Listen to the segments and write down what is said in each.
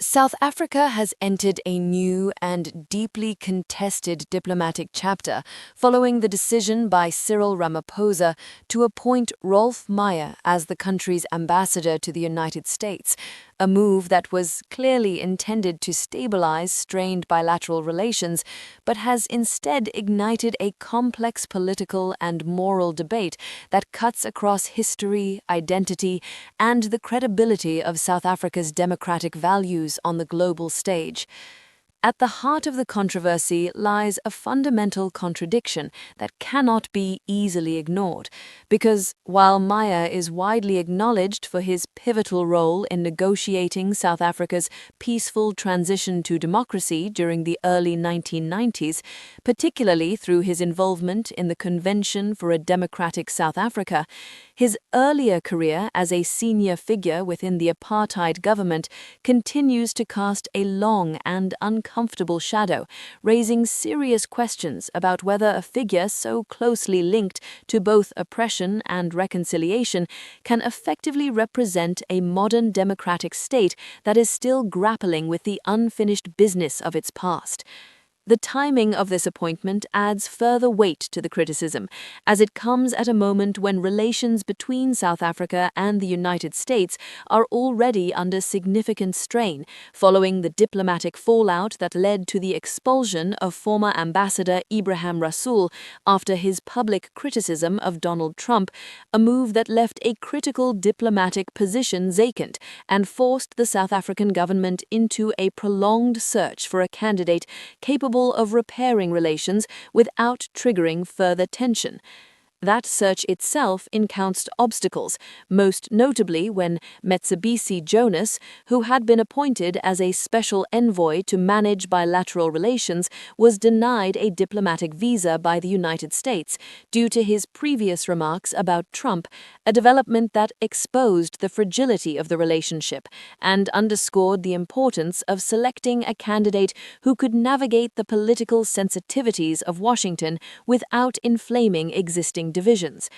South Africa has entered a new and deeply contested diplomatic chapter following the decision by Cyril Ramaphosa to appoint Rolf Meyer as the country's ambassador to the United States, a move that was clearly intended to stabilize strained bilateral relations, but has instead ignited a complex political and moral debate that cuts across history, identity, and the credibility of South Africa's democratic values on the global stage. At the heart of the controversy lies a fundamental contradiction that cannot be easily ignored, because while Meyer is widely acknowledged for his pivotal role in negotiating South Africa's peaceful transition to democracy during the early 1990s, particularly through his involvement in the Convention for a Democratic South Africa, his earlier career as a senior figure within the apartheid government continues to cast a long and uncomfortable shadow, raising serious questions about whether a figure so closely linked to both oppression and reconciliation can effectively represent a modern democratic state that is still grappling with the unfinished business of its past. The timing of this appointment adds further weight to the criticism, as it comes at a moment when relations between South Africa and the United States are already under significant strain, following the diplomatic fallout that led to the expulsion of former Ambassador Ibrahim Rasool after his public criticism of Donald Trump, a move that left a critical diplomatic position vacant and forced the South African government into a prolonged search for a candidate capable of repairing relations without triggering further tension. That search itself encountered obstacles, most notably when Metshabisi Jonas, who had been appointed as a special envoy to manage bilateral relations, was denied a diplomatic visa by the United States due to his previous remarks about Trump, a development that exposed the fragility of the relationship and underscored the importance of selecting a candidate who could navigate the political sensitivities of Washington without inflaming existing divisions.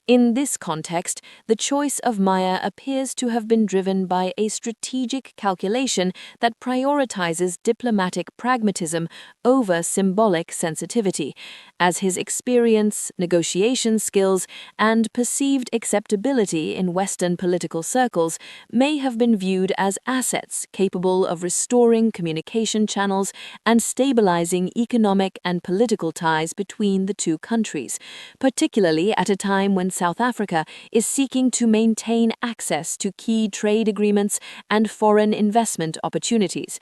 In this context, the choice of Meyer appears to have been driven by a strategic calculation that prioritizes diplomatic pragmatism over symbolic sensitivity, as his experience, negotiation skills, and perceived acceptability in Western political circles may have been viewed as assets capable of restoring communication channels and stabilizing economic and political ties between the two countries, particularly at a time when South Africa is seeking to maintain access to key trade agreements and foreign investment opportunities.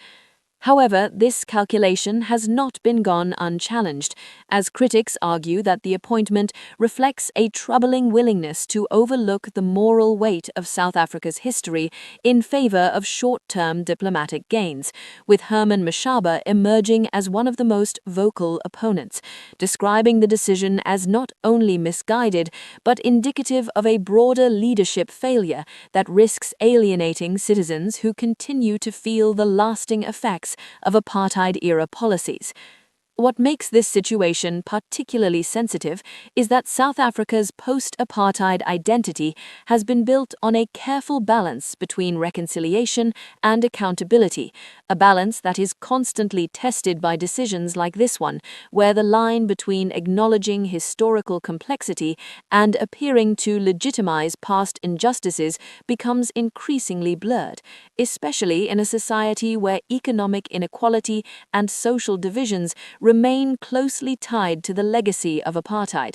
However, this calculation has not been gone unchallenged, as critics argue that the appointment reflects a troubling willingness to overlook the moral weight of South Africa's history in favor of short-term diplomatic gains, with Herman Mashaba emerging as one of the most vocal opponents, describing the decision as not only misguided but indicative of a broader leadership failure that risks alienating citizens who continue to feel the lasting effects of apartheid-era policies. What makes this situation particularly sensitive is that South Africa's post-apartheid identity has been built on a careful balance between reconciliation and accountability, a balance that is constantly tested by decisions like this one, where the line between acknowledging historical complexity and appearing to legitimize past injustices becomes increasingly blurred, especially in a society where economic inequality and social divisions remain closely tied to the legacy of apartheid.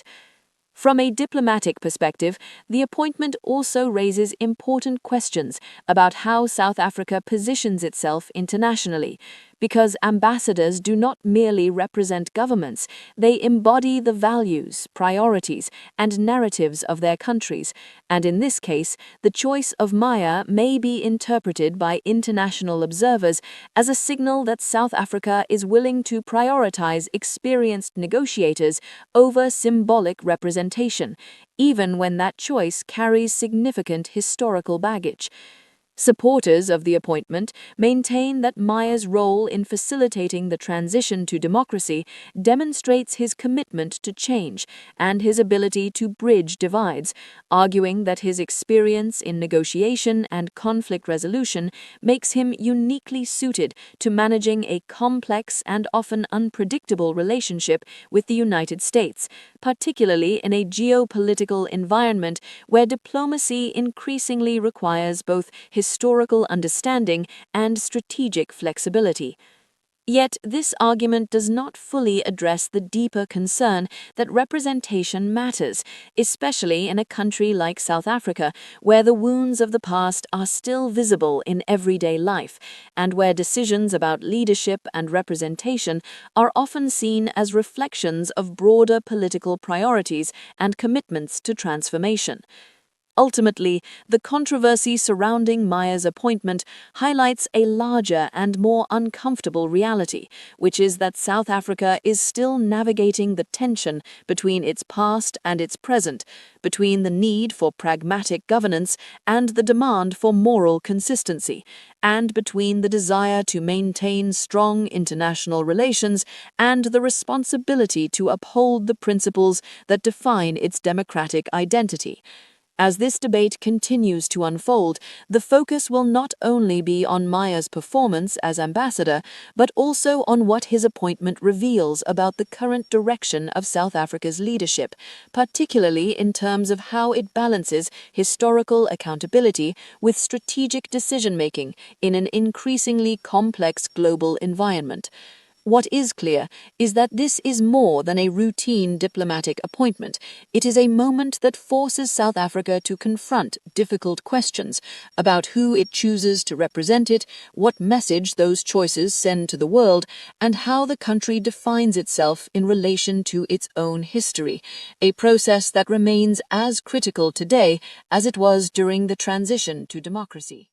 From a diplomatic perspective, the appointment also raises important questions about how South Africa positions itself internationally, because ambassadors do not merely represent governments, they embody the values, priorities, and narratives of their countries, and in this case, the choice of Meyer may be interpreted by international observers as a signal that South Africa is willing to prioritize experienced negotiators over symbolic representation, even when that choice carries significant historical baggage. Supporters of the appointment maintain that Maya's role in facilitating the transition to democracy demonstrates his commitment to change and his ability to bridge divides, arguing that his experience in negotiation and conflict resolution makes him uniquely suited to managing a complex and often unpredictable relationship with the United States, particularly in a geopolitical environment where diplomacy increasingly requires both historical understanding and strategic flexibility. Yet this argument does not fully address the deeper concern that representation matters, especially in a country like South Africa, where the wounds of the past are still visible in everyday life, and where decisions about leadership and representation are often seen as reflections of broader political priorities and commitments to transformation. Ultimately, the controversy surrounding Maya's appointment highlights a larger and more uncomfortable reality, which is that South Africa is still navigating the tension between its past and its present, between the need for pragmatic governance and the demand for moral consistency, and between the desire to maintain strong international relations and the responsibility to uphold the principles that define its democratic identity. As this debate continues to unfold, the focus will not only be on Maya's performance as ambassador, but also on what his appointment reveals about the current direction of South Africa's leadership, particularly in terms of how it balances historical accountability with strategic decision-making in an increasingly complex global environment. What is clear is that this is more than a routine diplomatic appointment. It is a moment that forces South Africa to confront difficult questions about who it chooses to represent it, what message those choices send to the world, and how the country defines itself in relation to its own history, a process that remains as critical today as it was during the transition to democracy.